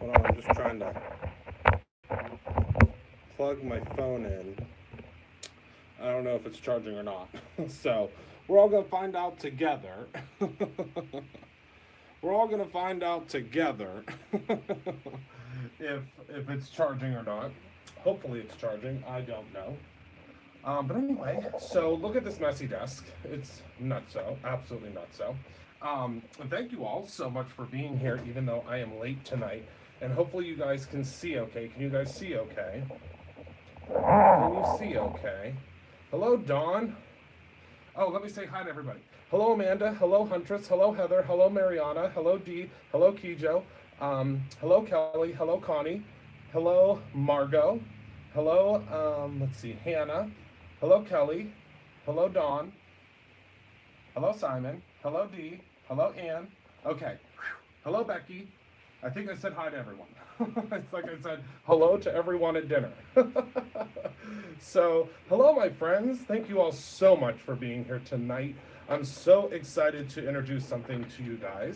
Hold on, I'm just trying to plug my phone in. I don't know if it's charging or not. So we're all gonna find out together. We're all gonna find out together if it's charging or not. Hopefully it's charging. I don't know. But anyway, so look at this messy desk. It's nutso, absolutely nutso. Thank you all so much for being here, even though I am late tonight. And hopefully you guys can see okay. Can you guys see okay? Can you see okay? Hello, Dawn. Oh, let me say hi to everybody. Hello, Amanda. Hello, Huntress. Hello, Heather. Hello, Mariana. Hello, Dee. Hello, Kijo. Hello, Kelly. Hello, Connie. Hello, Margot. Hello, let's see, Hannah. Hello, Kelly. Hello, Dawn. Hello, Simon. Hello, Dee. Hello, Ann. Okay. Hello, Becky. I think I said hi to everyone. It's like I said hello to everyone at dinner. So, hello, my friends. Thank you all so much for being here tonight. I'm so excited to introduce something to you guys.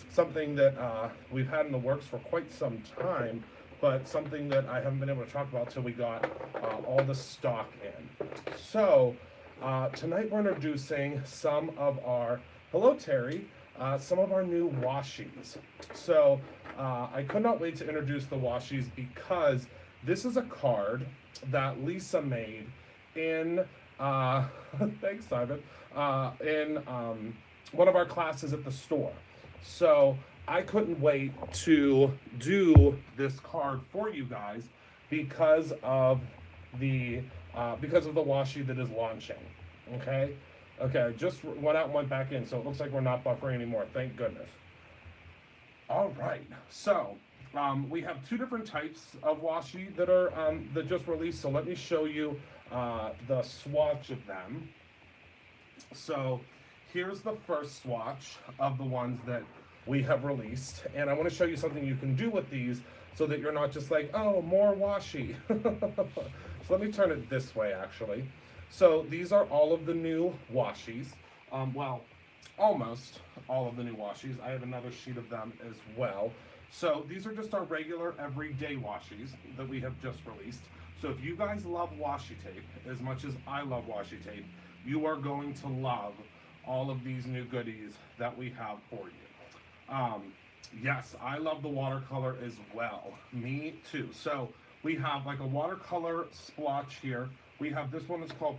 Something that we've had in the works for quite some time, but something that I haven't been able to talk about till we got all the stock in. So, tonight we're introducing some of our, hello, Terry, some of our new washies. So I could not wait to introduce the washies because this is a card that Lisa made in, thanks Simon, in one of our classes at the store. So I couldn't wait to do this card for you guys because of the washi that is launching. Okay. Okay, I just went out and went back in, so it looks like we're not buffering anymore. Thank goodness. All right, so we have two different types of washi that just released. So let me show you the swatch of them. So here's the first swatch of the ones that we have released, and I want to show you something you can do with these so that you're not just like, oh, more washi. So let me turn it this way, actually. So these are all of the new washis. Well, almost all of the new washis. I have another sheet of them as well. So these are just our regular everyday washis that we have just released. So if you guys love washi tape as much as I love washi tape, you are going to love all of these new goodies that we have for you. Yes, I love the watercolor as well. Me too. So we have like a watercolor splotch here. We have this one that's called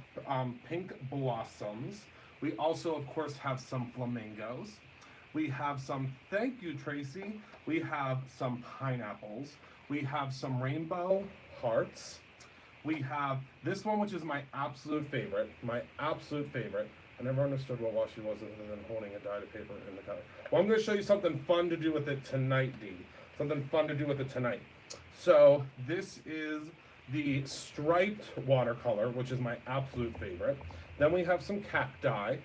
Pink Blossoms. We also, of course, have some flamingos. We have some, thank you, Tracy. We have some pineapples. We have some rainbow hearts. We have this one, which is my absolute favorite. My absolute favorite. I never understood what washi was other than holding a dyed paper in the color. Well, I'm going to show you something fun to do with it tonight, Dee. Something fun to do with it tonight. So this is the striped watercolor, which is my absolute favorite. Then we have some cacti.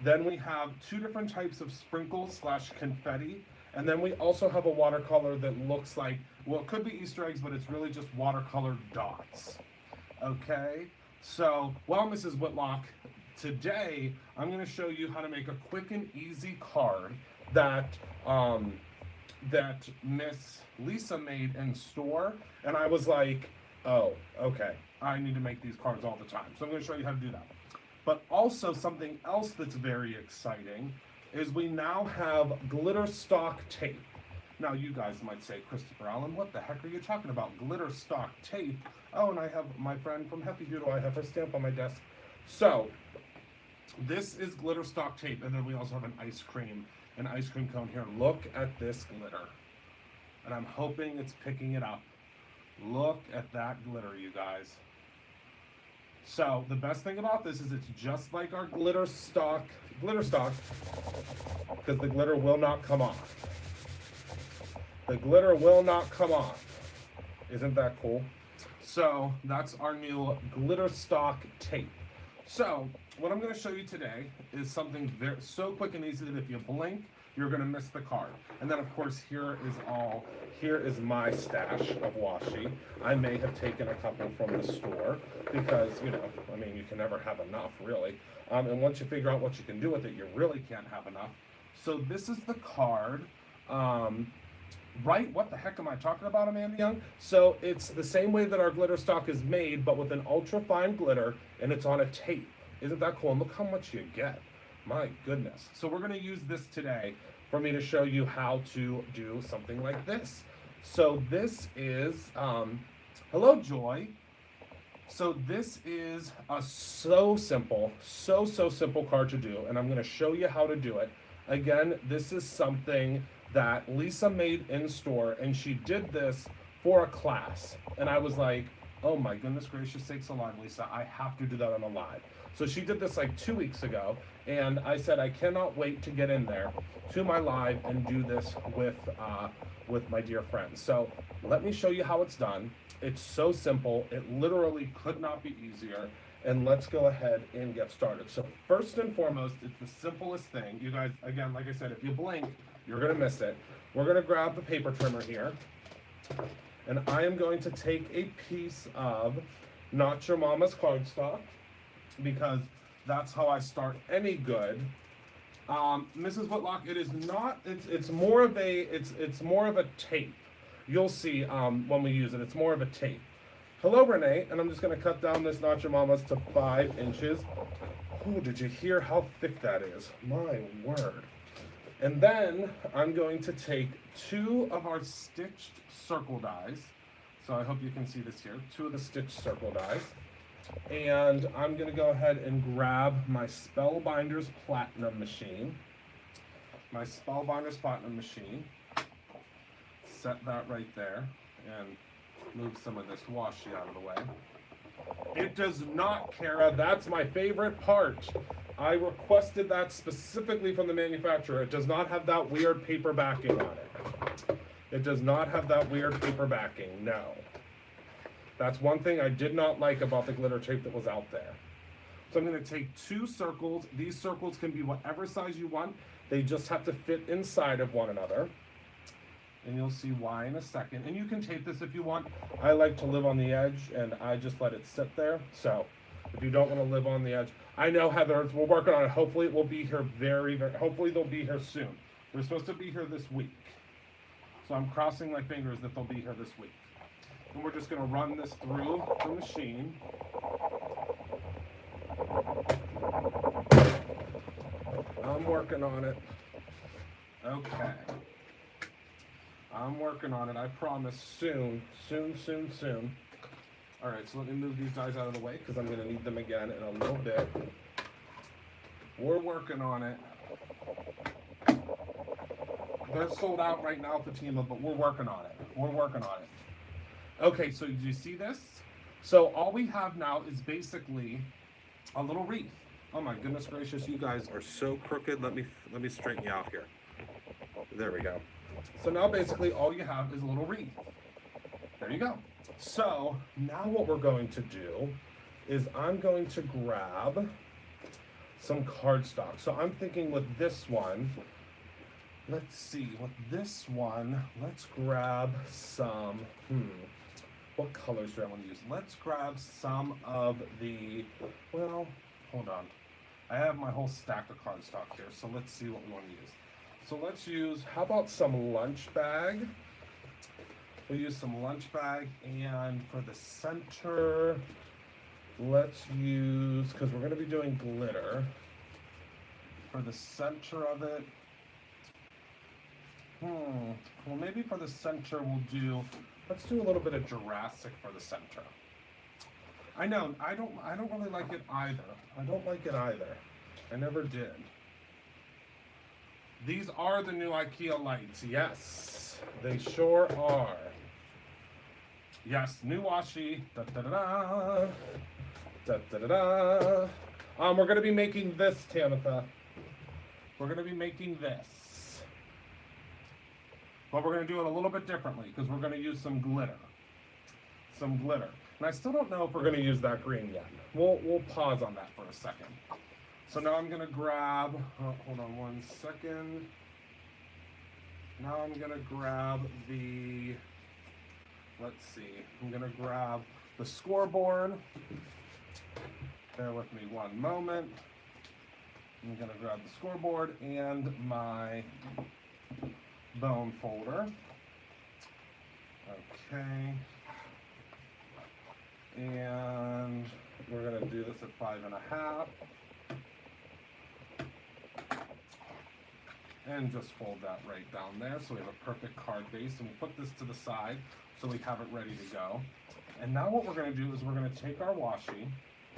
Then we have two different types of sprinkles slash confetti. And then we also have a watercolor that looks like, well, it could be Easter eggs, but it's really just watercolor dots. Okay? So, well, Mrs. Whitlock, today I'm going to show you how to make a quick and easy card that that Miss Lisa made in store, and I was like, oh, okay, I need to make these cards all the time. So I'm going to show you how to do that. But also something else that's very exciting is we now have glitter stock tape. Now you guys might say, Christopher Allen, what the heck are you talking about? Glitter stock tape? Oh, and I have my friend from Happy Doodle, I have her stamp on my desk. So this is glitter stock tape, and then we also have an ice cream cone here. Look at this glitter. And I'm hoping it's picking it up. Look at that glitter, you guys. So the best thing about this is it's just like our glitter stock, because the glitter will not come off. The glitter will not come off. Isn't that cool? So that's our new glitter stock tape. So what I'm going to show you today is something very, so quick and easy that if you blink, you're going to miss the card. And then of course here is my stash of washi. I may have taken a couple from the store because, you know, I mean, you can never have enough really. And once you figure out what you can do with it, you really can't have enough. So this is the card Right? What the heck am I talking about, Amanda Young? So it's the same way that our glitter stock is made, but with an ultra fine glitter, and it's on a tape. Isn't that cool? And look how much you get. My goodness. So we're going to use this today for me to show you how to do something like this. So this is, hello Joy. So this is a so simple card to do, and I'm going to show you how to do it. Again, this is something that Lisa made in store, and she did this for a class. And I was like, oh my goodness gracious sakes alive, Lisa, I have to do that on a live. So she did this like 2 weeks ago, and I said I cannot wait to get in there to my live and do this with my dear friends. So let me show you how it's done. It's so simple. It literally could not be easier. And let's go ahead and get started. So first and foremost, it's the simplest thing. You guys, again, like I said, if you blink, you're gonna miss it. We're gonna grab the paper trimmer here, and I am going to take a piece of Not Your Mama's cardstock, because that's how I start any good. Mrs. Whitlock, it is not. It's more of a tape. You'll see when we use it. It's more of a tape. Hello, Renee, and I'm just going to cut down this Not Your Mama's to 5 inches. Oh, did you hear how thick that is? My word. And then I'm going to take 2 of our stitched circle dies. So I hope you can see this here. 2 of the stitched circle dies. And I'm going to go ahead and grab my Spellbinders Platinum machine. My Spellbinders Platinum machine. Set that right there and move some of this washi out of the way. It does not, Kara, that's my favorite part. I requested that specifically from the manufacturer. It does not have that weird paper backing on it. It does not have that weird paper backing, no. That's one thing I did not like about the glitter tape that was out there. So I'm going to take 2 circles. These circles can be whatever size you want. They just have to fit inside of one another. And you'll see why in a second. And you can tape this if you want. I like to live on the edge, and I just let it sit there. So if you don't want to live on the edge, I know, Heather, we're working on it. Hopefully it will be here hopefully they'll be here soon. They're supposed to be here this week. So I'm crossing my fingers that they'll be here this week. And we're just going to run this through the machine. I'm working on it. Okay. I'm working on it. I promise soon. All right, so let me move these guys out of the way because I'm going to need them again in a little bit. We're working on it. They're sold out right now, Fatima, but we're working on it. We're working on it. Okay, so did you see this? So all we have now is basically a little wreath. Oh my goodness gracious, you guys are so crooked. Let me straighten you out here. There we go. So now basically all you have is a little wreath. There you go. So now what we're going to do is I'm going to grab some cardstock. So I'm thinking with this one, let's see, with this one, let's grab some, what colors do I want to use? Let's grab some of the, well, hold on. I have my whole stack of cardstock here, so let's see what we want to use. So let's use, how about some lunch bag? We'll use some lunch bag, and for the center, let's use, because we're going to be doing glitter, for the center of it, well maybe for the center we'll do, let's do a little bit of Jurassic for the center. I know, I don't really like it either. I don't like it either. I never did. These are the new IKEA lights. Yes, they sure are. Yes, new washi. Da da da da. Da da da da. We're gonna be making this, Tamitha. We're gonna be making this. But we're gonna do it a little bit differently because we're gonna use some glitter. Some glitter. And I still don't know if we're gonna use that green yet. We'll pause on that for a second. So now I'm gonna grab, hold on one second. Now I'm gonna grab the, let's see, I'm gonna grab the scoreboard. Bear with me one moment. I'm gonna grab the scoreboard and my bone folder. Okay. And we're going to do this at 5.5. And just fold that right down there so we have a perfect card base. And we'll put this to the side so we have it ready to go. And now what we're going to do is we're going to take our washi,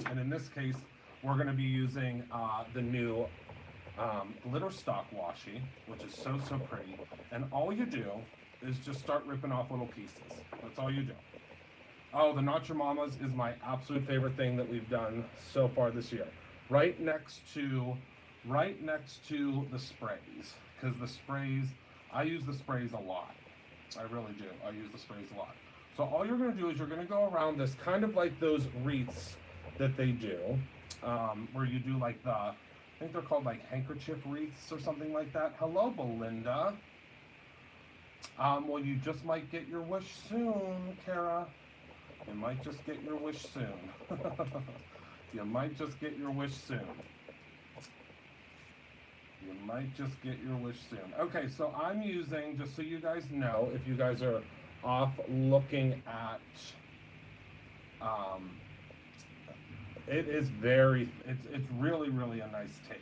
and in this case, we're going to be using the new glitter stock washi, which is so, so pretty. And all you do is just start ripping off little pieces. That's all you do. Oh, the Not Your Mamas is my absolute favorite thing that we've done so far this year. Right next to the sprays, because the sprays, I use the sprays a lot. I really do. I use the sprays a lot. So all you're going to do is you're going to go around this kind of like those wreaths that they do, where you do like I think they're called like handkerchief wreaths or something like that. Hello, Belinda. Well, you just might get your wish soon, Kara. You might just get your wish soon. You might just get your wish soon. You might just get your wish soon. Okay, so I'm using, just so you guys know, if you guys are off looking at, it's really, really a nice tape.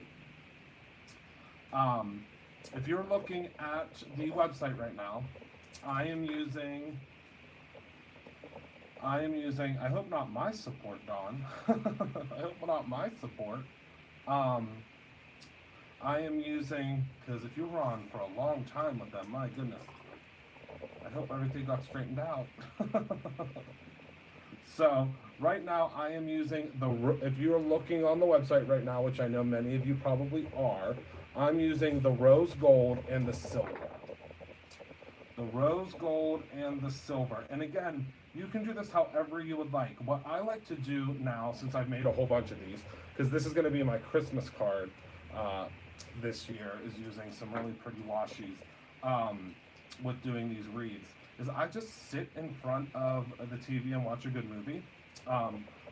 If you're looking at the website right now, I am using, I hope not my support, Dawn. I hope not my support. I am using, because if you were on for a long time with them, my goodness, I hope everything got straightened out. So, right now I am using if you're looking on the website right now, which I know many of you probably are, I'm using the rose gold and the silver. The rose gold and the silver. And again, you can do this however you would like. What I like to do now, since I've made a whole bunch of these, because this is going to be my Christmas card this year, is using some really pretty washis with doing these reads, is I just sit in front of the TV and watch a good movie.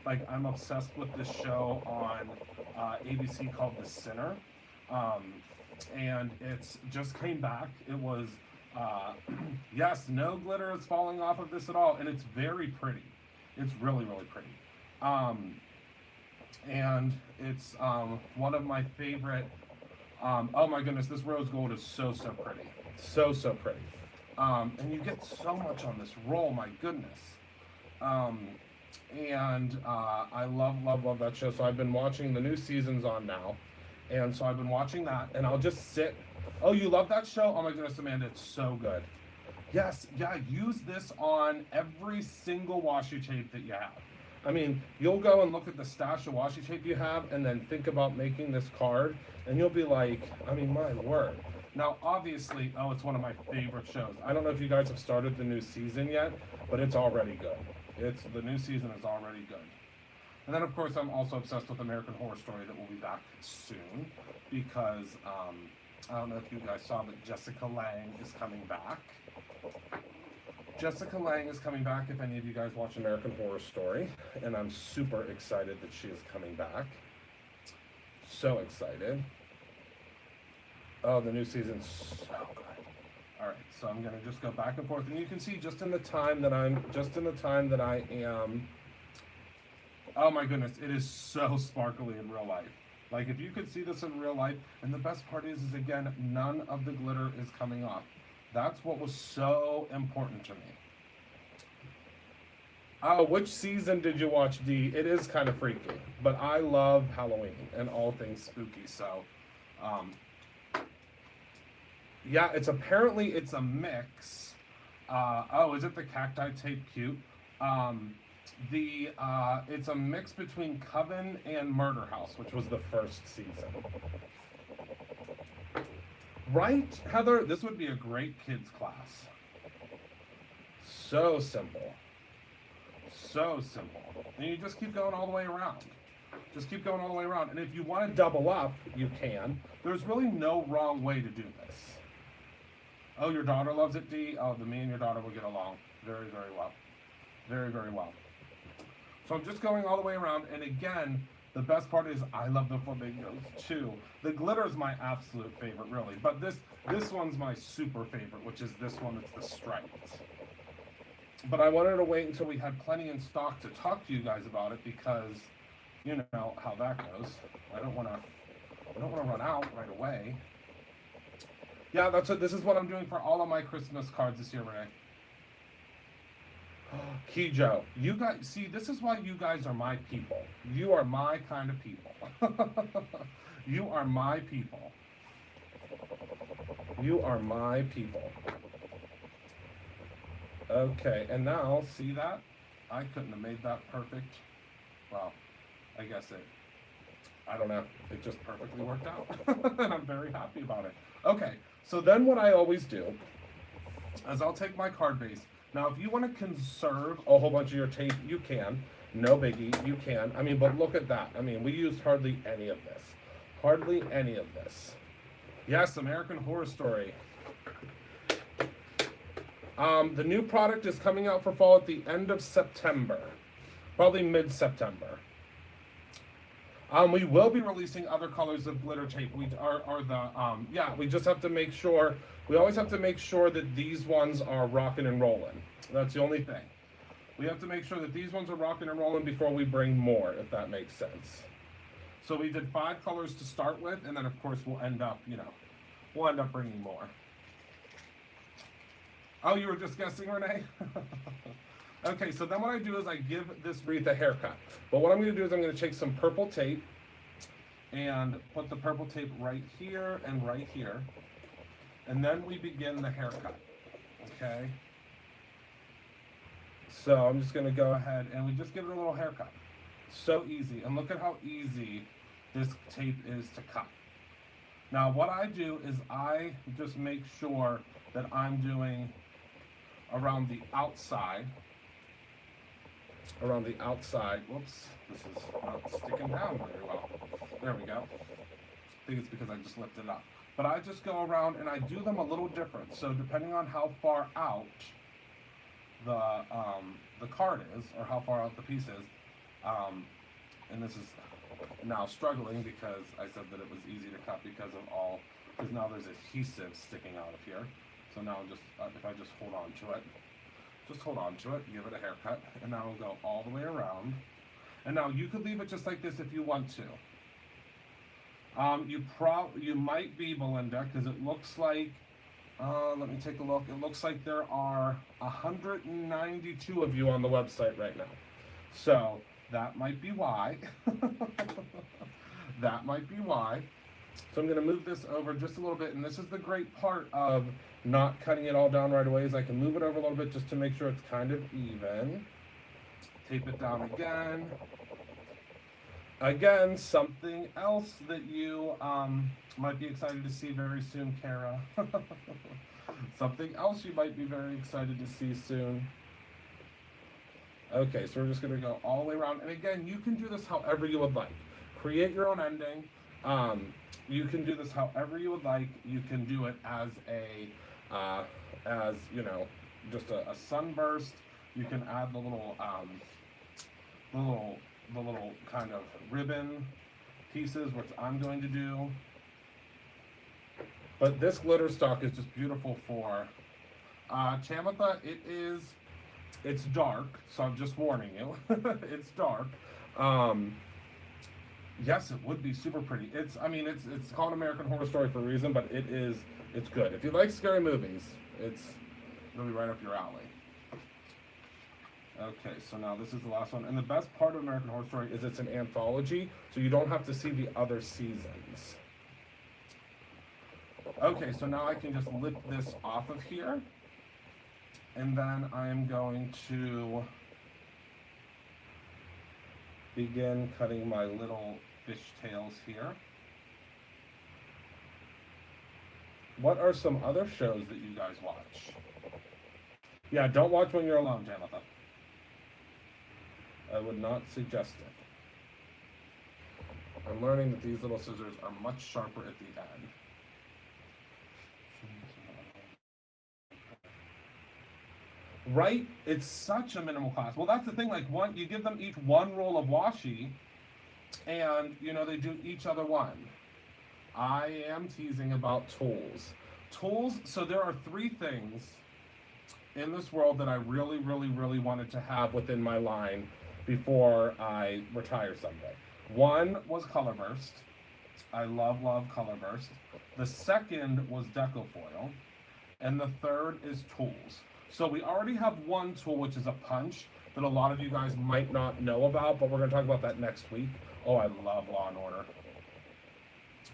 Like, I'm obsessed with this show on ABC called The Sinner. And it's just came back. It was, yes, no glitter is falling off of this at all. And it's very pretty. It's really, really pretty. And it's one of my favorite, oh my goodness, this rose gold is so, so pretty. So, so pretty. And you get so much on this roll, my goodness. And I love, love, love that show. So I've been watching, the new season's on now. And so I've been watching that, and I'll just sit. Oh, you love that show? Oh my goodness, Amanda, it's so good. Yes, yeah, use this on every single washi tape that you have. I mean, you'll go and look at the stash of washi tape you have, and then think about making this card, and you'll be like, I mean, my word. Now, obviously, oh, it's one of my favorite shows. I don't know if you guys have started the new season yet, but it's already good. The new season is already good. And then, of course, I'm also obsessed with American Horror Story that will be back soon, because I don't know if you guys saw, but Jessica Lange is coming back. Jessica Lange is coming back, if any of you guys watch American Horror Story, and I'm super excited that she is coming back. So excited. Oh, the new season's so good. All right, so I'm gonna just go back and forth, and you can see just in the time that I am. Oh my goodness, it is so sparkly in real life. Like, if you could see this in real life, and the best part is again, none of the glitter is coming off. That's what was so important to me. Oh, which season did you watch, Dee? It is kind of freaky, but I love Halloween and all things spooky, so, yeah, it's a mix. Oh, is it the cacti tape cute? It's a mix between Coven and Murder House, which was the first season. Right, Heather? This would be a great kids class. So simple. So simple. And you just keep going all the way around. Just keep going all the way around. And if you want to double up, you can. There's really no wrong way to do this. Oh, your daughter loves it, Dee? Oh, me and your daughter will get along very, very well. Very, very well. So I'm just going all the way around, and again, the best part is I love the flamingos too. The glitter is my absolute favorite, really, but this one's my super favorite, which is this one. It's the striped. but I wanted to wait until we had plenty in stock to talk to you guys about it because you know how that goes. I don't want to run out right away. Yeah, that's what this is what I'm doing for all of my Christmas cards this year, Renee. Kijo, you guys see this is why you guys are my people. You are my kind of people. You are my people. You are my people. Okay, and now see that? I couldn't have made that perfect. Well, I guess it I don't know. It just perfectly worked out. And I'm very happy about it. Okay, so then what I always do is I'll take my card base. Now, if you want to conserve a whole bunch of your tape, you can. No biggie, you can. I mean, but look at that. I mean, we used hardly any of this. Hardly any of this. Yes, American Horror Story. The new product is coming out for fall at the end of September. Probably mid-September. We will be releasing other colors of glitter tape. We are the yeah. We just have to make sure. We always have to make sure that these ones are rocking and rolling. That's the only thing. We have to make sure that these ones are rocking and rolling before we bring more, if that makes sense. So we did 5 colors to start with, and then of course we'll end up, we'll end up bringing more. Oh, you were just guessing, Renee? Okay, so then what I do is I give this wreath a haircut. But what I'm going to do is I'm going to take some purple tape and put the purple tape right here and right here. And then we begin the haircut. Okay? So I'm just going to go ahead and we just give it a little haircut. So easy. And look at how easy this tape is to cut. Now what I do is I just make sure that I'm doing around the outside. Whoops, this is not sticking down very well. There we go. I think it's because I just lifted it up. But I just go around and I do them a little different. So depending on how far out the card is, or how far out the piece is, and this is now struggling because I said that it was easy to cut because now there's adhesive sticking out of here. So now just if I just hold on to it. Just hold on to it, give it a haircut, and now we'll go all the way around. And now you could leave it just like this if you want to. You might be, Belinda, because it looks like, let me take a look. It looks like there are 192 of you on the website right now. So that might be why. That might be why. So I'm going to move this over just a little bit, and this is the great part of not cutting it all down right away is I can move it over a little bit just to make sure it's kind of even. Tape it down again. Again, something else that you might be excited to see very soon, Kara. Something else you might be very excited to see soon. Okay, so we're just going to go all the way around. And again, you can do this however you would like. Create your own ending. You can do this however you would like. You can do it as just a sunburst. You can add the little kind of ribbon pieces, which I'm going to do. But this glitter stock is just beautiful for Tamitha. It's dark, so I'm just warning you. It's dark. Yes, it would be super pretty. It's called American Horror Story for a reason, but it's good. If you like scary movies, it'll be right up your alley. Okay, so now this is the last one. And the best part of American Horror Story is it's an anthology, so you don't have to see the other seasons. Okay, so now I can just lift this off of here. And then I am going to begin cutting my little fish tails here. What are some other shows that you guys watch? Yeah, don't watch when you're alone, Tamitha. I would not suggest it. I'm learning that these little scissors are much sharper at the end. Right? It's such a minimal class. Well, that's the thing. Like you give them each one roll of washi, and they do each other one. I am teasing about tools. Tools. So there are 3 things in this world that I really, really, really wanted to have within my line before I retire someday. One was Colorburst. I love, love Colorburst. The second was Decofoil. And the third is tools. So we already have one tool, which is a punch, that a lot of you guys might not know about, but we're going to talk about that next week. Oh, I love Law and Order.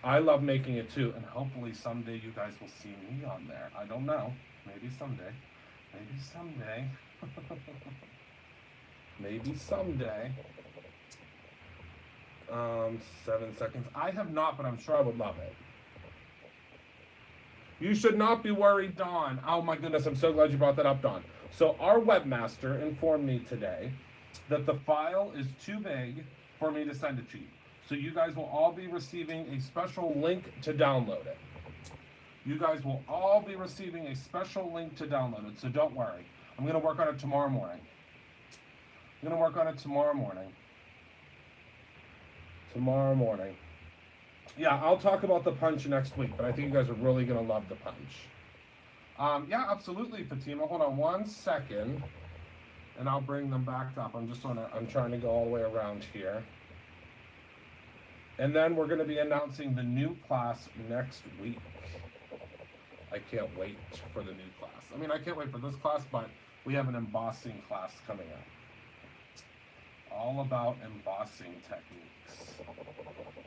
I love making it too, and hopefully someday you guys will see me on there. I don't know. Maybe someday. Maybe someday. Maybe someday. 7 seconds. I have not, but I'm sure I would love it. You should not be worried, Dawn. Oh my goodness, I'm so glad you brought that up, Dawn. So our webmaster informed me today that the file is too big for me to send it to you. So you guys will all be receiving a special link to download it. You guys will all be receiving a special link to download it, so don't worry. I'm going to work on it tomorrow morning. Tomorrow morning. Yeah, I'll talk about the punch next week, but I think you guys are really going to love the punch. Yeah, absolutely, Fatima. Hold on 1 second, and I'll bring them back up. I'm trying to go all the way around here. And then we're going to be announcing the new class next week. I can't wait for the new class. I mean, I can't wait for this class, but we have an embossing class coming up. All about embossing techniques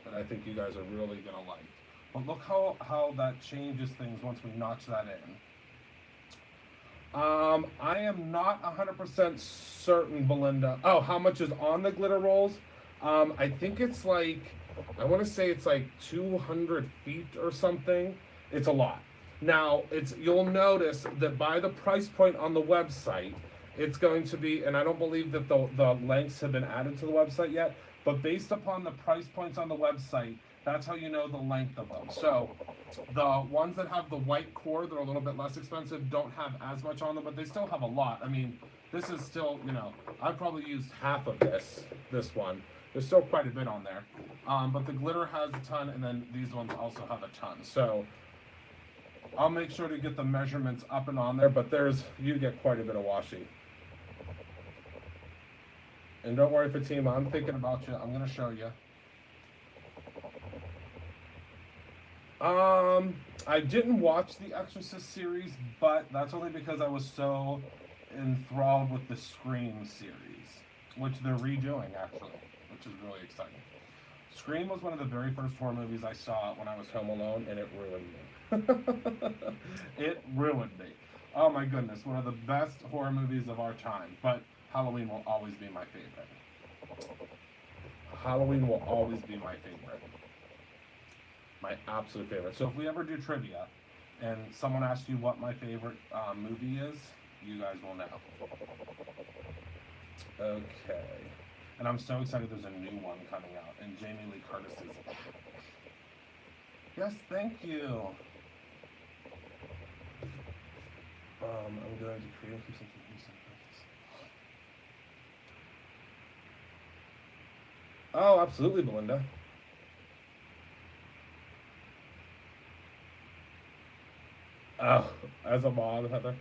that I think you guys are really going to like. But look how that changes things once we notch that in. I am not 100% certain, Belinda. Oh, how much is on the glitter rolls? I think it's like, I want to say it's like 200 feet or something. It's a lot. Now, you'll notice that by the price point on the website, it's going to be, and I don't believe that the lengths have been added to the website yet, but based upon the price points on the website, that's how you know the length of them. So the ones that have the white core, they're a little bit less expensive, don't have as much on them, but they still have a lot. I mean, this is still, I've probably used half of this one. There's still quite a bit on there. But the glitter has a ton, and then these ones also have a ton. So I'll make sure to get the measurements up and on there, but you get quite a bit of washi. And don't worry, Fatima, I'm thinking about you. I'm going to show you. I didn't watch the Exorcist series, but that's only because I was so enthralled with the Scream series, which they're redoing, actually, which is really exciting. Scream was one of the very first horror movies I saw when I was home alone, and it ruined me. It ruined me. Oh my goodness, one of the best horror movies of our time, but Halloween will always be my favorite. Halloween will always be my favorite. My absolute favorite. So if we ever do trivia and someone asks you what my favorite movie is, you guys will know. Okay. And I'm so excited there's a new one coming out, and Jamie Lee Curtis is back. Yes, thank you. I'm going to create something. Oh, absolutely, Belinda. Oh, as a mom, Heather.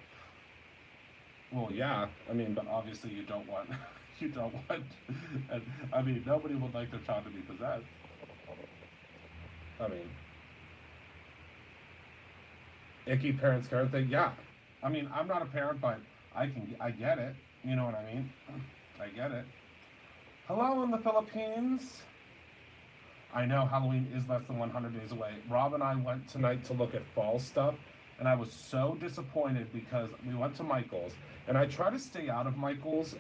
Well, yeah. I mean, but obviously you don't want, and I mean, nobody would like their child to be possessed. I mean, icky parents care thing. Yeah. I mean, I'm not a parent, but I get it. You know what I mean? I get it. Hello in the Philippines. I know Halloween is less than 100 days away. Rob and I went tonight to look at fall stuff, and I was so disappointed because we went to Michael's, and I try to stay out of Michael's,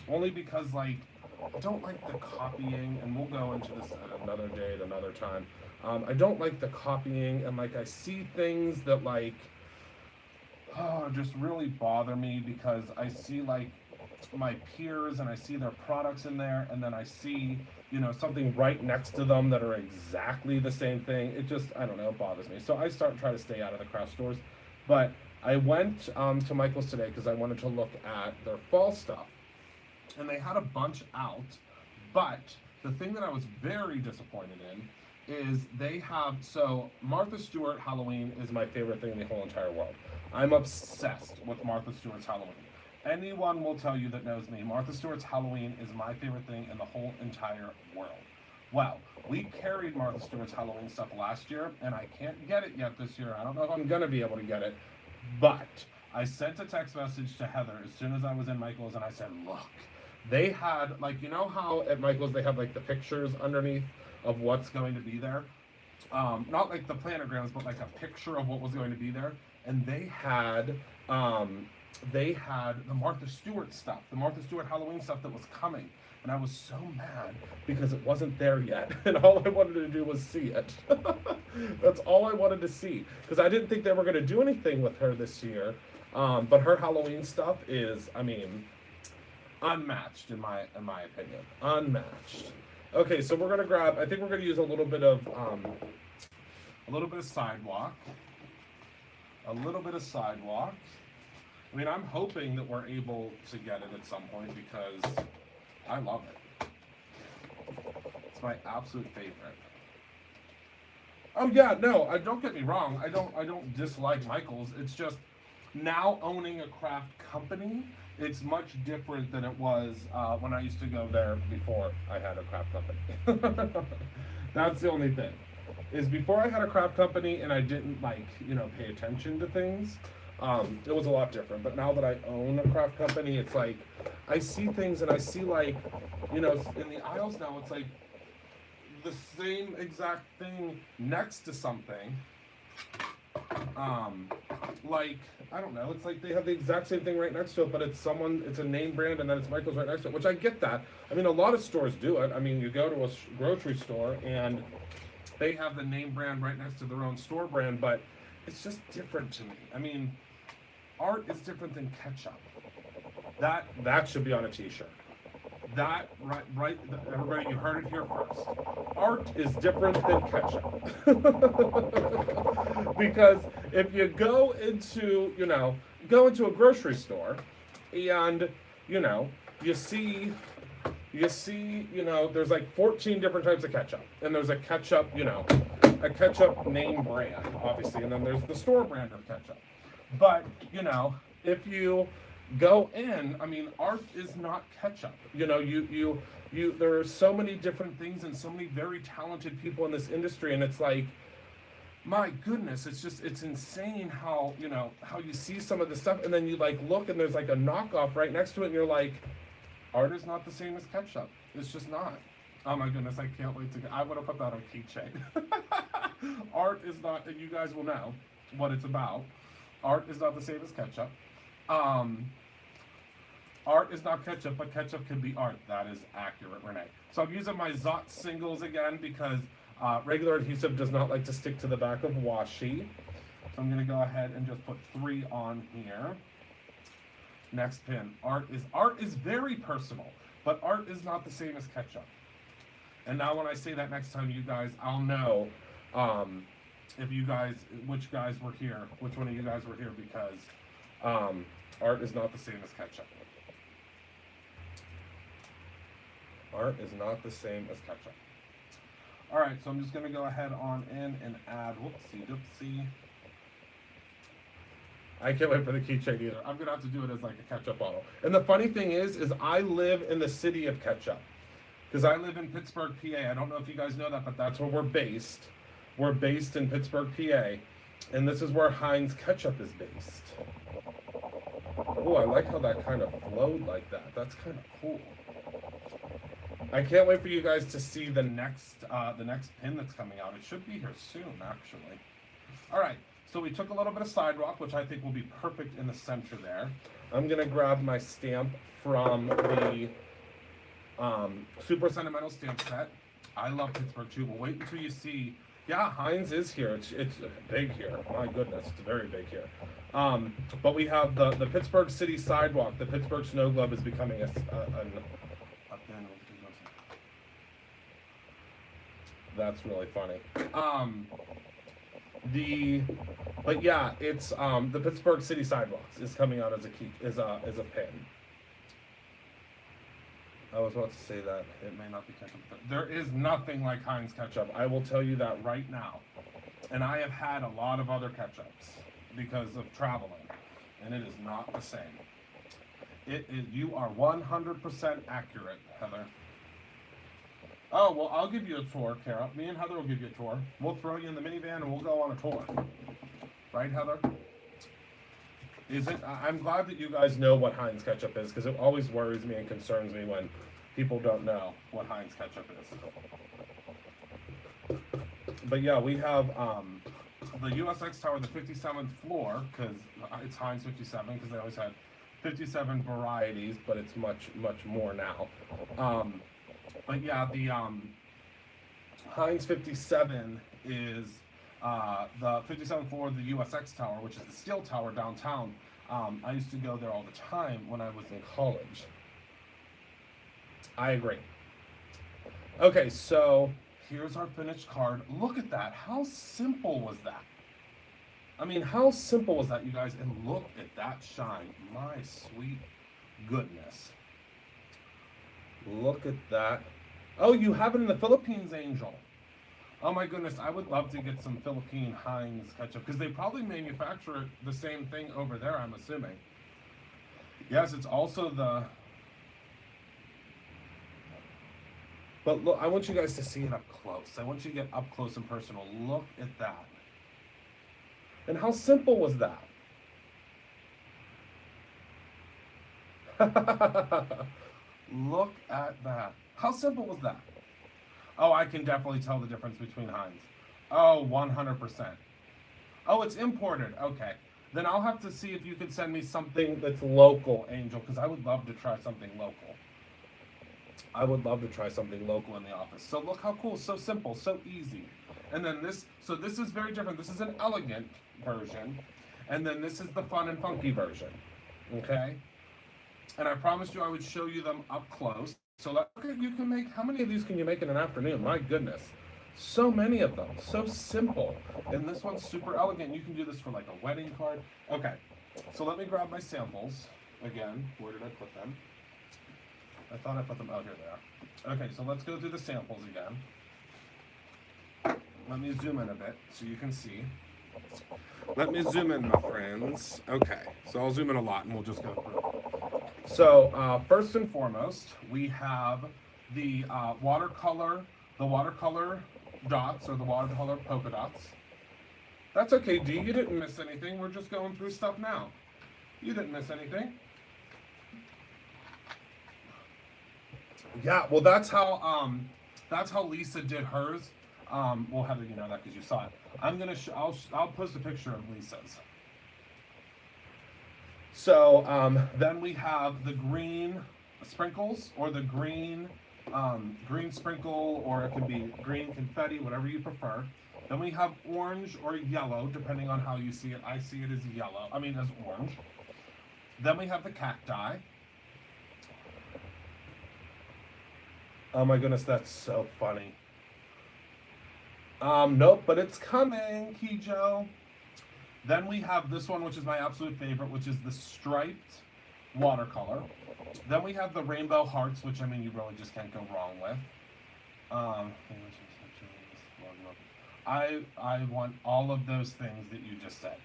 only because, like, I don't like the copying, and we'll go into this at another day at another time. I don't like the copying, and, like, I see things that, like, just really bother me because I see, like, my peers and I see their products in there, and then I see, something right next to them that are exactly the same thing. It just, I don't know, it bothers me. So I try to stay out of the craft stores. But I went to Michael's today because I wanted to look at their fall stuff. And they had a bunch out, but the thing that I was very disappointed in is they have, so Martha Stewart Halloween is my favorite thing in the whole entire world. I'm obsessed with Martha Stewart's Halloween. Anyone will tell you that knows me, Martha Stewart's Halloween is my favorite thing in the whole entire world. Well, we carried Martha Stewart's Halloween stuff last year, and I can't get it yet this year. I don't know if I'm gonna be able to get it, but I sent a text message to Heather as soon as I was in Michael's, and I said, "Look, they had like, you know how at Michael's they have like the pictures underneath of what's going to be there, not like the planograms, but like a picture of what was going to be there, and they had the Martha Stewart stuff, the Martha Stewart Halloween stuff that was coming." And I was so mad because it wasn't there yet. And all I wanted to do was see it. That's all I wanted to see. Because I didn't think they were going to do anything with her this year. But her Halloween stuff is, I mean, unmatched in my opinion. Unmatched. Okay, so we're going to grab, I think we're going to use a little bit of sidewalk. A little bit of sidewalk. I mean, I'm hoping that we're able to get it at some point because I love it. It's my absolute favorite. Oh yeah, no, don't get me wrong. I don't dislike Michael's. It's just now owning a craft company, it's much different than it was when I used to go there before I had a craft company. That's the only thing. Is before I had a craft company and I didn't pay attention to things. It was a lot different, but now that I own a craft company, it's like I see things and I see in the aisles now, it's like the same exact thing next to something. I don't know, it's like they have the exact same thing right next to it, but it's a name brand and then it's Michael's right next to it, which I get that. I mean, a lot of stores do it. I mean, you go to a grocery store and they have the name brand right next to their own store brand, but it's just different to me. I mean, art is different than ketchup. That should be on a t-shirt. That, right, everybody, you heard it here first. Art is different than ketchup. Because if you go into a grocery store and, you see, there's like 14 different types of ketchup. And there's a ketchup name brand, obviously, and then there's the store brand of ketchup. But, if you go in, I mean, art is not ketchup. There are so many different things and so many very talented people in this industry, and it's like, my goodness, it's insane how you see some of the stuff, and then you look and there's like a knockoff right next to it, and you're like, art is not the same as ketchup. It's just not. Oh my goodness, I can't wait I want to put that on a keychain. Art is not, and you guys will know what it's about. Art is not the same as ketchup. Art is not ketchup, but ketchup can be art. That is accurate, Renee. So I'm using my Zott singles again because regular adhesive does not like to stick to the back of washi. So I'm going to go ahead and just put 3 on here. Next pin. Art is very personal, but art is not the same as ketchup. And now when I say that next time, you guys, I'll know which one of you guys were here, because art is not the same as ketchup. Art is not the same as ketchup. All right, so I'm just going to go ahead on in and add, whoopsie doopsie. I can't wait for the keychain either. I'm going to have to do it as like a ketchup bottle. And the funny thing is I live in the city of ketchup. Because I live in Pittsburgh, PA. I don't know if you guys know that, but that's where we're based. We're based in Pittsburgh, PA. And this is where Heinz Ketchup is based. Oh, I like how that kind of flowed like that. That's kind of cool. I can't wait for you guys to see the next pin that's coming out. It should be here soon, actually. All right, so we took a little bit of sidewalk, which I think will be perfect in the center there. I'm gonna grab my stamp from the Super Sentimental stamp set. I love Pittsburgh too, but wait until you see. Yeah, Heinz is here. It's big here. My goodness, it's very big here. But we have the Pittsburgh City sidewalk. The Pittsburgh Snow Globe is becoming a pin. That's really funny. But yeah, it's the Pittsburgh City sidewalks is coming out as a pin. I was about to say that it may not be ketchup. There is nothing like Heinz ketchup. I will tell you that right now. And I have had a lot of other ketchups. because of traveling, and it is not the same. It is, you are 100% accurate, Heather. Oh, well, I'll give you a tour, Kara. Me and Heather will give you a tour. We'll throw you in the minivan and we'll go on a tour. Right, Heather? Is it? I'm glad that you guys know what Heinz ketchup is, because it always worries me and concerns me when people don't know what Heinz ketchup is. But yeah, we have the USX Tower, the 57th floor, because it's Heinz 57, because they always had 57 varieties, but it's much, much more now. But yeah, the Heinz 57 is the 57th floor of the USX Tower, which is the steel tower downtown. I used to go there all the time when I was in college. I agree. Okay, so here's our finished card. Look at that. How simple was that? I mean, how simple was that, you guys? And look at that shine. My sweet goodness. Look at that. Oh, you have it in the Philippines, Angel. Oh my goodness, I would love to get some Philippine Heinz ketchup, because they probably manufacture the same thing over there, I'm assuming. Yes, it's also the... But look, I want you guys to see it up close. I want you to get up close and personal. Look at that. And how simple was that? Look at that. How simple was that? Oh, I can definitely tell the difference between Heinz. Oh, 100%. Oh, it's imported. Okay. Then I'll have to see if you can send me something that's local, Angel, because I would love to try something local. I would love to try something local in the office. So look how cool, so simple, so easy. And then this, so this is very different. This is an elegant version. And then this is the fun and funky version. Okay? And I promised you I would show you them up close. So look at, you can make, how many of these can you make in an afternoon? My goodness. So many of them. So simple. And this one's super elegant. You can do this for like a wedding card. Okay. So let me grab my samples again. Where did I put them? I thought I put them out here. There. Okay, so let's go through the samples again. Let me zoom in a bit so you can see. Let me zoom in, my friends. Okay, so I'll zoom in a lot and we'll just go through. So first and foremost, we have the watercolor dots, or the watercolor polka dots. That's okay, Dee, you didn't miss anything. We're just going through stuff now. You didn't miss anything. Yeah, well, that's how Lisa did hers. Well, Heather, you know that because you saw it. I'll post a picture of Lisa's. So then we have the green sprinkles, or the green sprinkle, or it can be green confetti, whatever you prefer. Then we have orange or yellow, depending on how you see it. I see it as yellow. I mean, as orange. Then we have the cacti. Oh my goodness, that's so funny. Nope, but it's coming, Kijo. Then we have this one, which is my absolute favorite, which is the striped watercolor. Then we have the rainbow hearts, which, I mean, you really just can't go wrong with. I want all of those things that you just said.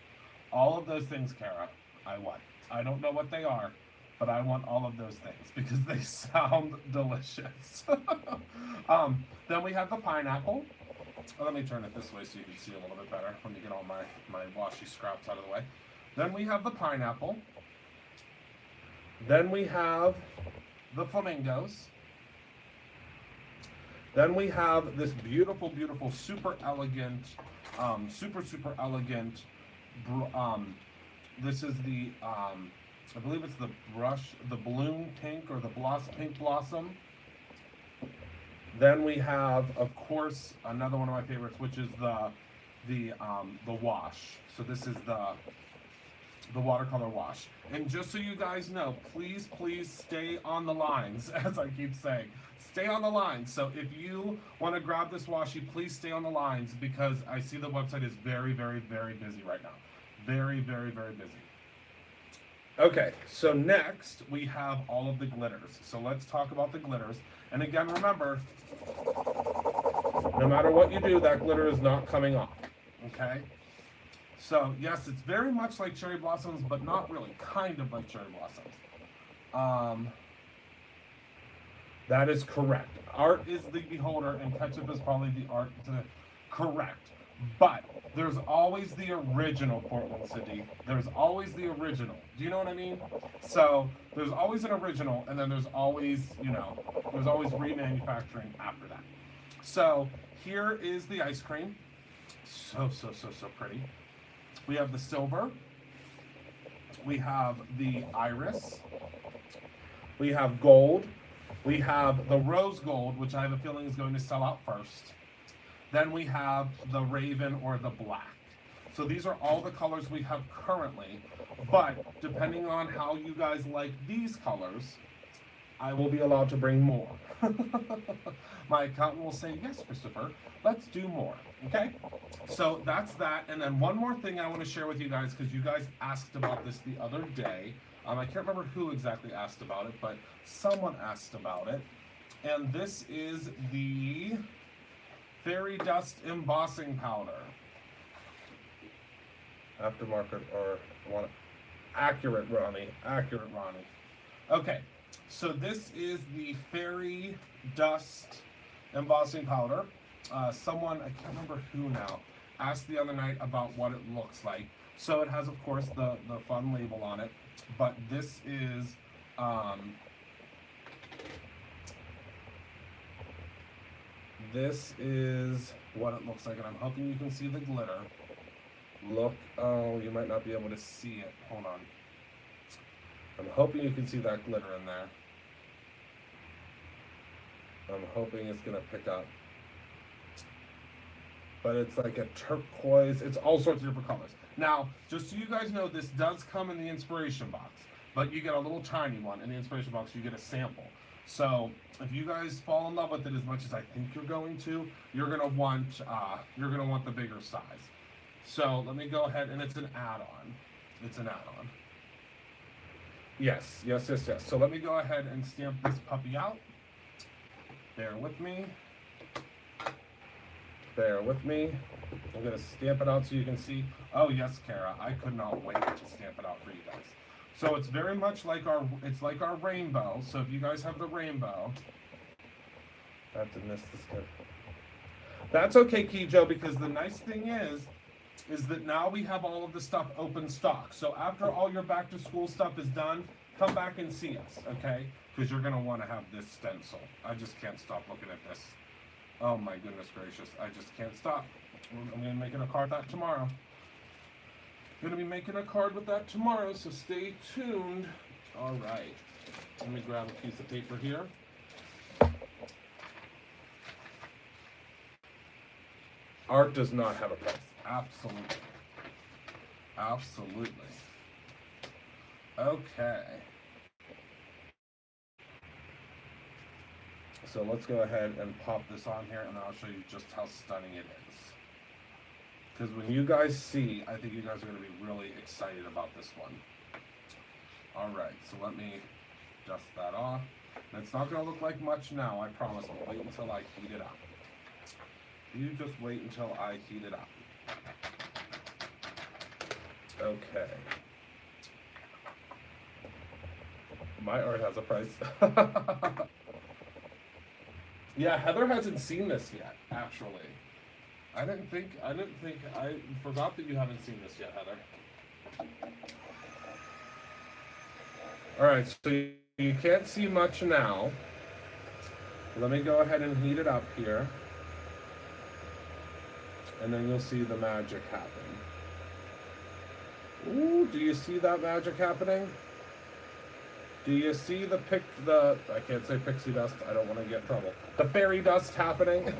All of those things, Kara, I want. I don't know what they are, but I want all of those things because they sound delicious. Then we have the pineapple. Let me turn it this way so you can see a little bit better. Let me get all my washi scraps out of the way. Then we have the pineapple. Then we have the flamingos. Then we have this beautiful, beautiful, super elegant, super elegant, this is the, I believe it's the balloon pink, or the pink blossom. Then we have, of course, another one of my favorites, which is the wash. So this is the watercolor wash. And just so you guys know, please stay on the lines, as I keep saying. Stay on the lines. So if you want to grab this washi, please stay on the lines, because I see the website is very, very, very busy right now. Very, very, very busy. Okay, so next we have all of the glitters. So let's talk about the glitters. And again, remember, no matter what you do, that glitter is not coming off. Okay? So yes, it's very much like cherry blossoms, but not really. Kind of like cherry blossoms. Um, that is correct. Art is the beholder, and ketchup is probably the art to correct. But there's always the original Portland City. There's always the original. Do you know what I mean? So there's always an original, and then there's always, there's always remanufacturing after that. So here is the ice cream. So, so, so, so pretty. We have the silver. We have the iris. We have gold. We have the rose gold, which I have a feeling is going to sell out first. Then we have the raven or the black. So these are all the colors we have currently. But depending on how you guys like these colors, I will be allowed to bring more. My accountant will say, yes, Christopher, let's do more. Okay? So that's that. And then one more thing I want to share with you guys, because you guys asked about this the other day. I can't remember who exactly asked about it, but someone asked about it. And this is the Fairy Dust Embossing Powder. Aftermarket or one. Accurate, Ronnie. Accurate, Ronnie. Okay, so this is the Fairy Dust Embossing Powder. Someone, I can't remember who now, asked the other night about what it looks like. So it has, of course, the fun label on it. But this is what it looks like, and I'm hoping you can see the glitter. Look, oh, you might not be able to see it. Hold on. I'm hoping you can see that glitter in there. I'm hoping it's gonna pick up. But it's like a turquoise. It's all sorts of different colors. Now, just so you guys know, this does come in the inspiration box, but you get a little tiny one in the inspiration box. You get a sample. So if you guys fall in love with it as much as I think you're going to, you're gonna want the bigger size. So let me go ahead, and it's an add-on. It's an add-on. Yes, yes, yes, yes. So let me go ahead and stamp this puppy out. Bear with me. Bear with me. I'm gonna stamp it out so you can see. Oh yes, Kara, I could not wait to stamp it out for you guys. So it's very much like our rainbow. So if you guys have the rainbow, I have to miss this good. That's okay, Kijo, because the nice thing is that now we have all of the stuff open stock. So after all your back to school stuff is done, come back and see us, okay? Because you're gonna want to have this stencil. I just can't stop looking at this. Oh my goodness gracious, I just can't stop. I'm gonna be making a card with that tomorrow. I'm gonna be making a card with that tomorrow, so stay tuned. All right, let me grab a piece of paper here. Art does not have a price. Absolutely. Absolutely. Okay. So let's go ahead and pop this on here, and I'll show you just how stunning it is. Because when you guys see, I think you guys are going to be really excited about this one. All right, so let me dust that off. And it's not going to look like much now, I promise. But wait until I heat it up. You just wait until I heat it up. Okay. My art has a price. Yeah, Heather hasn't seen this yet, actually. I forgot that you haven't seen this yet, Heather. All right, so you can't see much now. Let me go ahead and heat it up here. And then you'll see the magic happen. Ooh, do you see that magic happening? Do you see I can't say pixie dust, I don't want to get in trouble. The fairy dust happening?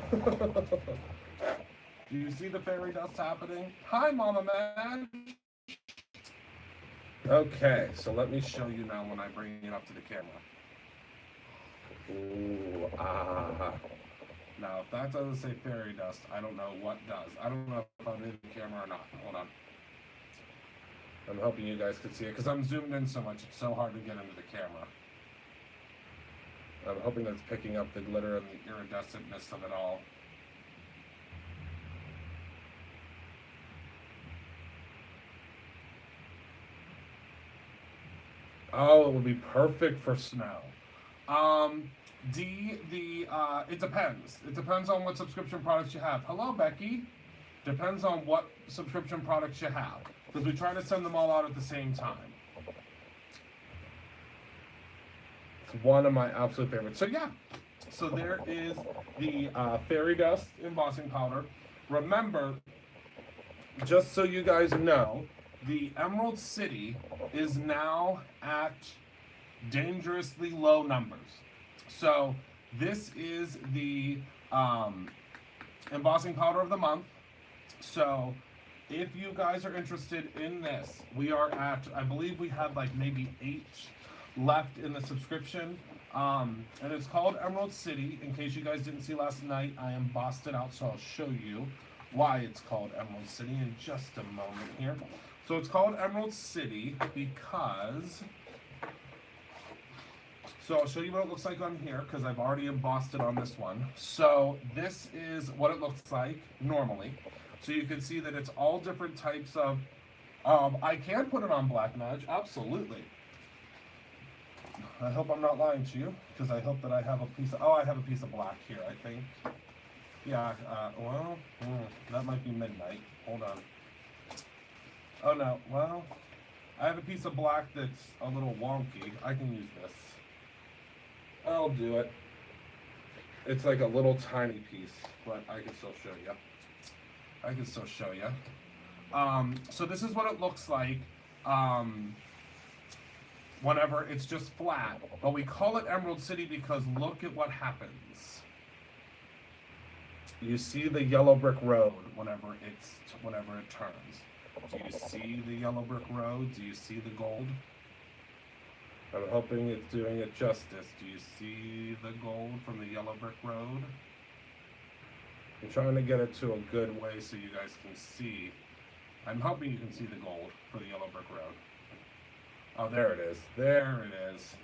Do you see the fairy dust happening? Hi, Mama Man! Okay, so let me show you now when I bring it up to the camera. Ooh, ah. Now, if that doesn't say fairy dust, I don't know what does. I don't know if I'm in the camera or not. Hold on. I'm hoping you guys can see it, because I'm zoomed in so much, it's so hard to get into the camera. I'm hoping that's picking up the glitter and the iridescentness of it all. Oh, it would be perfect for snow. Um, it depends. It depends on what subscription products you have. Hello, Becky. Depends on what subscription products you have, because we try to send them all out at the same time. It's one of my absolute favorites. So yeah, so there is the fairy dust embossing powder. Remember, just so you guys know, the Emerald City is now at dangerously low numbers. So this is the embossing powder of the month. So if you guys are interested in this, we are at, I believe we had like maybe 8 left in the subscription. And it's called Emerald City. In case you guys didn't see last night, I embossed it out, so I'll show you why it's called Emerald City in just a moment here. So it's called Emerald City because, so I'll show you what it looks like on here because I've already embossed it on this one. So this is what it looks like normally. So you can see that it's all different types of, I can put it on Black Nudge, absolutely. I hope I'm not lying to you, because I hope that I have a piece of, I have a piece of black here, I think. Yeah, that might be midnight. Hold on. Oh no, well, I have a piece of black that's a little wonky. I can use this. I'll do it. It's like a little tiny piece, but I can still show you. So this is what it looks like whenever it's just flat. But we call it Emerald City because look at what happens. You see the yellow brick road whenever it turns. Do you see the yellow brick road? Do you see the gold? I'm hoping it's doing it justice. Do you see the gold from the yellow brick road? I'm trying to get it to a good way so you guys can see. I'm hoping you can see the gold for the yellow brick road. Oh, there it is. There it is.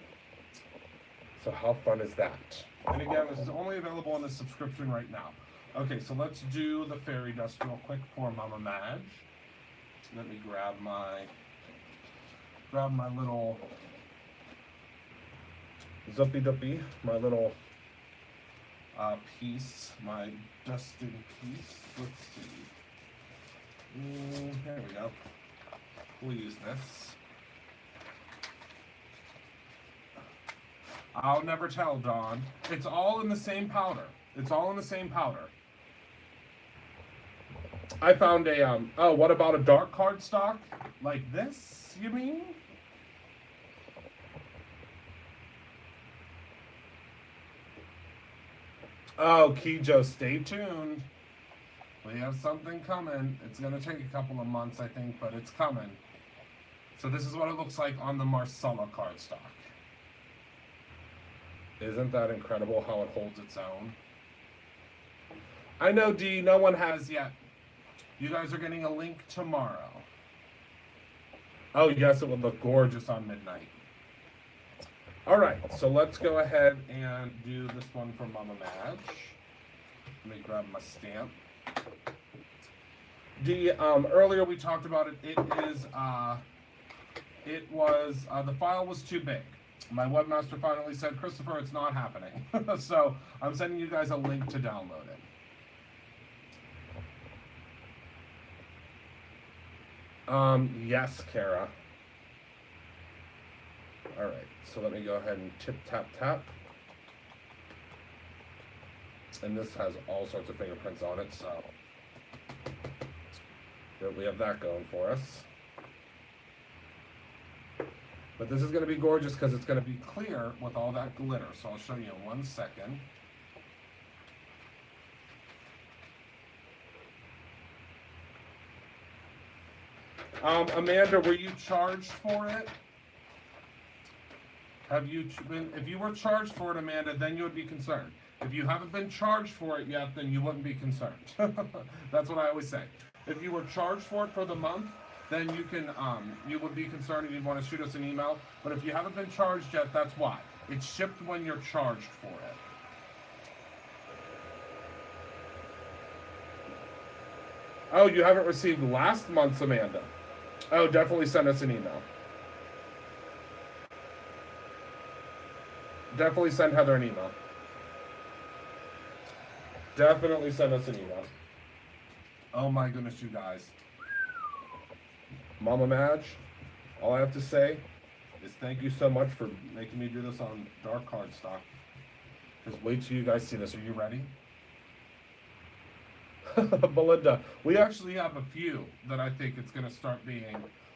So how fun is that? And again, this is only available on the subscription right now. Okay, so let's do the fairy dust real quick for Mama Madge. Let me grab my little zuppy duppy, my little piece, my dusting piece. Let's see. There we go. We'll use this. I'll never tell, Dawn. It's all in the same powder. It's all in the same powder. I found a, oh, what about a dark cardstock? Like this, you mean? Oh, Kijo, stay tuned. We have something coming. It's going to take a couple of months, I think, but it's coming. So this is what it looks like on the Marcella cardstock. Isn't that incredible how it holds its own? I know, D, no one has yet. You guys are getting a link tomorrow. Oh, yes, it would look gorgeous on midnight. All right, so let's go ahead and do this one for Mama Madge. Let me grab my stamp. Earlier we talked about it. The file was too big. My webmaster finally said, Christopher, it's not happening. So I'm sending you guys a link to download it. Yes, Kara. All right, so let me go ahead and tip, tap, tap. And this has all sorts of fingerprints on it, so we have that going for us. But this is going to be gorgeous because it's going to be clear with all that glitter. So I'll show you in 1 second. Amanda, were you charged for it? If you were charged for it, Amanda, then you would be concerned. If you haven't been charged for it yet, then you wouldn't be concerned. That's what I always say. If you were charged for it for the month, then you would be concerned and you'd want to shoot us an email. But if you haven't been charged yet, that's why. It's shipped when you're charged for it. Oh, you haven't received last month's, Amanda? Oh, definitely send us an email. Definitely send Heather an email. Definitely send us an email. Oh my goodness, you guys. Mama Madge, all I have to say is thank you so much for making me do this on dark cardstock. Just wait till you guys see this. Are you ready? Belinda, we actually have a few that I think it's going to start being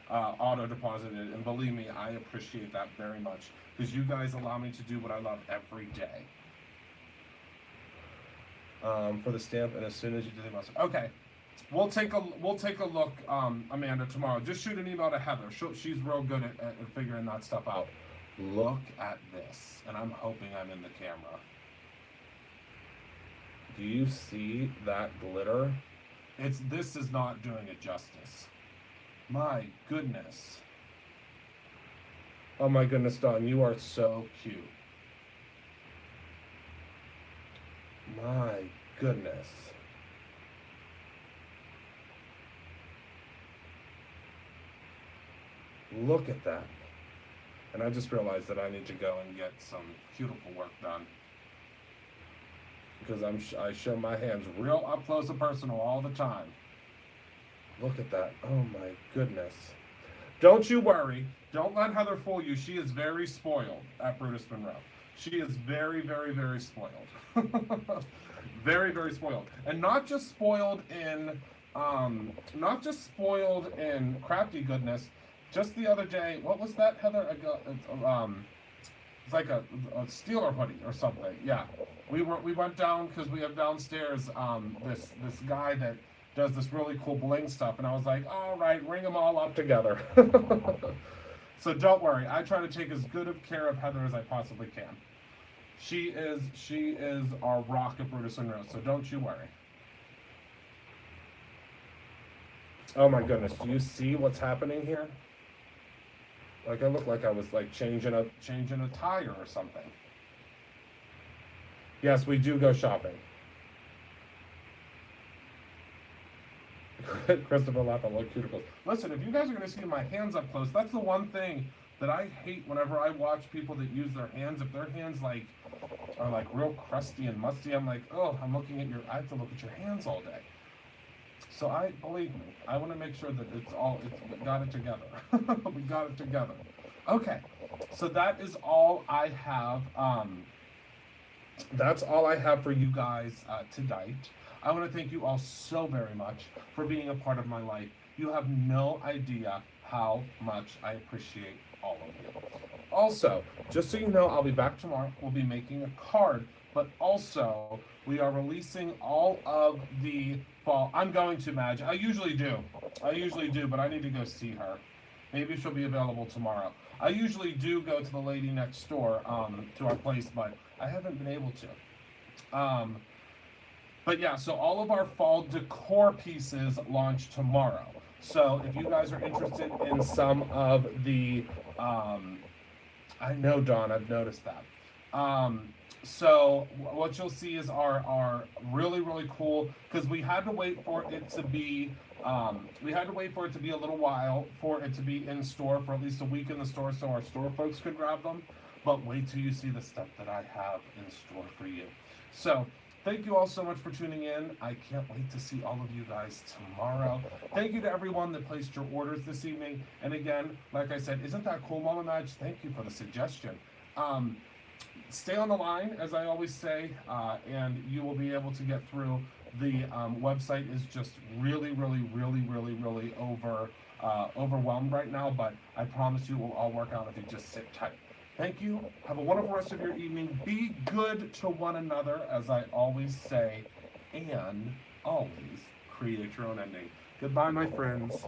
auto deposited. And believe me, I appreciate that very much because you guys allow me to do what I love every day. For the stamp, and as soon as you do the most, okay, we'll take a look, Amanda, tomorrow. Just shoot an email to Heather. She's real good at figuring that stuff out. Look at this, and I'm hoping I'm in the camera. Do you see that glitter? This is not doing it justice. My goodness. Oh my goodness, Dawn, you are so cute. My goodness. Look at that. And I just realized that I need to go and get some cuticle work done. Because I show my hands real up close and personal all the time. Look at that. Oh my goodness. Don't you worry. Don't let Heather fool you. She is very spoiled at Brutus Monroe. She is very, very, very spoiled. Very, very spoiled. And not just spoiled in crafty goodness. Just the other day, what was that, Heather? It's like a Steeler hoodie or something. Yeah, we went down because we have downstairs this guy that does this really cool bling stuff, and I was like, all right, ring them all up together. So don't worry, I try to take as good of care of Heather as I possibly can. She is our rock at Brutus and Rose, so don't you worry. Oh my goodness, do you see what's happening here? Like I look like I was like changing a tire or something. Yes, we do go shopping. Christopher laughing like cuticles. Listen, if you guys are gonna see my hands up close, that's the one thing that I hate whenever I watch people that use their hands. If their hands are like real crusty and musty, I'm like, oh, I have to look at your hands all day. So believe me, I want to make sure that it's got it together. We got it together. Okay, so that is all I have. That's all I have for you guys tonight. I want to thank you all so very much for being a part of my life. You have no idea how much I appreciate all of you. Also, just so you know, I'll be back tomorrow. We'll be making a card, but also we are releasing all of the fall. I'm going to, Madge. I usually do, but I need to go see her. Maybe she'll be available tomorrow. I usually do go to the lady next door to our place, but I haven't been able to. But yeah, so all of our fall decor pieces launch tomorrow. So if you guys are interested in some of the, I know, Dawn, I've noticed that. So what you'll see is our really, really cool, because we had to wait for it to be, a little while for it to be in store for at least a week in the store so our store folks could grab them. But wait till you see the stuff that I have in store for you. So thank you all so much for tuning in. I can't wait to see all of you guys tomorrow. Thank you to everyone that placed your orders this evening. And again, like I said, isn't that cool, Mama Madge? Thank you for the suggestion. Stay on the line, as I always say, and you will be able to get through. The website is just really, really, really, really, really overwhelmed right now, but I promise you it will all work out if you just sit tight. Thank you. Have a wonderful rest of your evening. Be good to one another, as I always say, and always create your own ending. Goodbye, my friends.